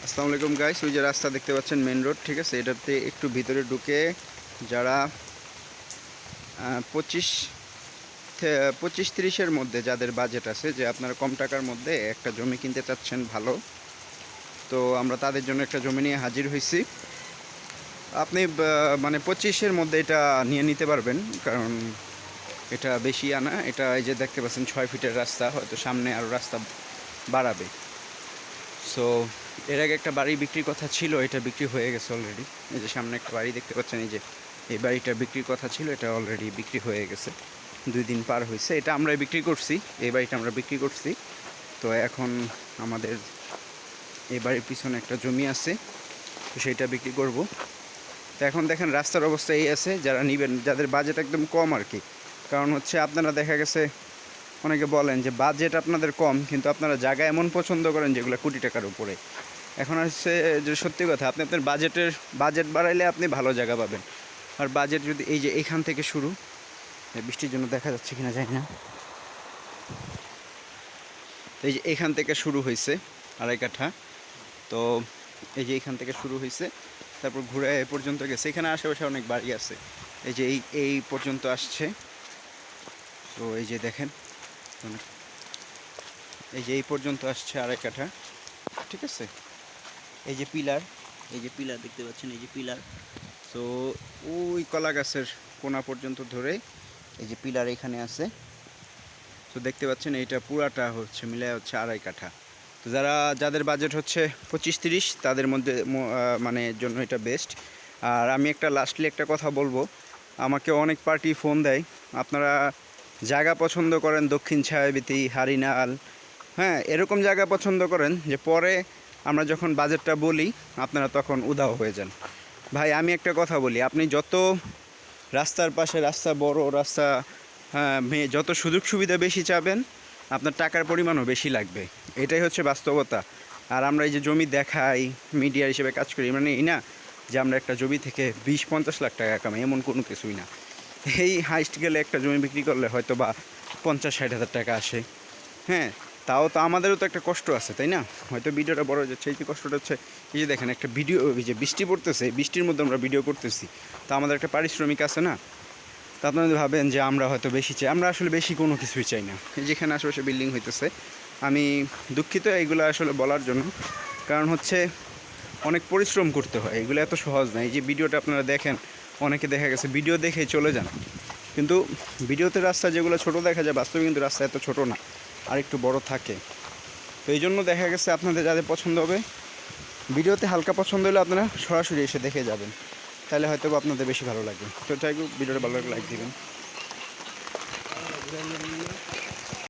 আসসালামু আলাইকুম গাইস, ওই যে রাস্তা দেখতে পাচ্ছেন মেন রোড, ঠিক আছে। এটাতে একটু ভিতরে ঢুকে যারা 25-30-এর মধ্যে যাদের বাজেট আছে, যে আপনারা কম টাকার মধ্যে একটা জমি কিনতে চাচ্ছেন ভালো, তো আমরা তাদের জন্য একটা জমি নিয়ে হাজির হয়েছি। আপনি মানে 25-এর মধ্যে এটা নিয়ে নিতে পারবেন, কারণ এটা বেশি আনা। এটা এই যে দেখতে পাচ্ছেন 6 ফিটের রাস্তা, হয়তো সামনে আরও রাস্তা বাড়াবে। সো এর আগে একটা বাড়ি বিক্রির কথা ছিল, এটা বিক্রি হয়ে গেছে অলরেডি। এই যে সামনে একটা বাড়ি দেখতে পাচ্ছেন, এই যে এই বাড়িটা বিক্রির কথা ছিল, এটা অলরেডি বিক্রি হয়ে গেছে। 2 দিন পার হয়েছে, এটা আমরাই বিক্রি করছি, এই বাড়িটা আমরা বিক্রি করছি। তো এখন আমাদের এই বাড়ির পিছনে একটা জমি আছে, তো সেইটা বিক্রি করব। তো এখন দেখেন রাস্তার অবস্থা এই আছে, যারা নেবেন, যাদের বাজেট একদম কম আর কি। কারণ হচ্ছে আপনারা দেখা গেছে অনেকে বলেন যে বাজেট আপনাদের কম, কিন্তু আপনারা জায়গা এমন পছন্দ করেন যেগুলো কোটি টাকার উপরে। এখন হচ্ছে যে সত্যি কথা, আপনি আপনার বাজেট বাড়াইলে আপনি ভালো জায়গা পাবেন। আর বাজেট যদি এই যে এখান থেকে শুরু, বৃষ্টির জন্য দেখা যাচ্ছে কিনা জানি না, এই যে এখান থেকে শুরু হয়েছে 2.5 কাঠা। তো এই যে এখান থেকে শুরু হয়েছে, তারপর ঘুরে এ পর্যন্ত গেছে। এখানে আশেপাশে অনেক বাড়ি আছে, এই যে এই পর্যন্ত আসছে। তো এই যে দেখেন, এই যে এই পর্যন্ত আসছে 2.5 কাঠা, ঠিক আছে। এই যে পিলার, এই যে পিলার দেখতে পাচ্ছেন, এই যে পিলার। তো ওই কলা গাছের কোনা পর্যন্ত ধরে এই যে পিলার এখানে আছে। তো দেখতে পাচ্ছেন এইটা পুরাটা হচ্ছে মিলে হচ্ছে 2.5 কাঠা। তো যাদের বাজেট হচ্ছে 25-30, তাদের মধ্যে মানে জন্য এটা বেস্ট। আর আমি লাস্টলি একটা কথা বলবো, আমাকে অনেক পার্টি ফোন দেয়, আপনারা জায়গা পছন্দ করেন দক্ষিণ ছায়াবীথি, হারিনাল, হ্যাঁ এরকম জায়গা পছন্দ করেন, যে পরে আমরা যখন বাজেটটা বলি আপনারা তখন উধাও হয়ে যান। ভাই আমি একটা কথা বলি, আপনি যত রাস্তার পাশে রাস্তা, বড় রাস্তা, যত সুযোগ সুবিধা বেশি চাবেন, আপনার টাকার পরিমাণও বেশি লাগবে। এটাই হচ্ছে বাস্তবতা। আর আমরা এই যে জমি দেখাই, মিডিয়া হিসেবে কাজ করি, মানে এই না যে আমরা একটা জমি থেকে 20-50 লাখ টাকা কামাই, এমন কোনো কিছুই না। এই হাইস্ট গেলে একটা জমি বিক্রি করলে হয়তো বা 50-60 হাজার টাকা আসে। হ্যাঁ, তাও তো আমাদেরও তো একটা কষ্ট আছে, তাই না? হয়তো ভিডিওটা বড় হয়ে যাচ্ছে, এই যে কষ্টটা হচ্ছে, এই যে দেখেন একটা ভিডিও, এই যে বৃষ্টি পড়তেছে, বৃষ্টির মধ্যে আমরা ভিডিও করতেছি, তো আমাদের একটা পারিশ্রমিক আছে না? তা আপনারা ভাবেন যে আমরা হয়তো বেশি চাই, আমরা আসলে বেশি কোনো কিছুই চাই না। যেখানে আশেপাশে বিল্ডিং হইতেছে, আমি দুঃখিত এইগুলো আসলে বলার জন্য, কারণ হচ্ছে অনেক পরিশ্রম করতে হয়, এগুলো এত সহজ না। এই যে ভিডিওটা আপনারা দেখেন, অনেকে দেখা গেছে ভিডিও দেখে চলে যান, কিন্তু ভিডিওতে রাস্তা যেগুলো ছোট দেখা যায়, বাস্তবে কিন্তু রাস্তা এত ছোট না, আর একটু বড় থাকে। তো এই জন্য দেখা গেছে আপনাদের যাদের পছন্দ হবে, ভিডিওতে হালকা পছন্দ হলে আপনারা সরাসরি এসে দেখে যাবেন, তাহলে হয়তো আপনাদের বেশি ভালো লাগবে। তো চাই ভিডিওটা ভালো লাগলে লাইক দিবেন।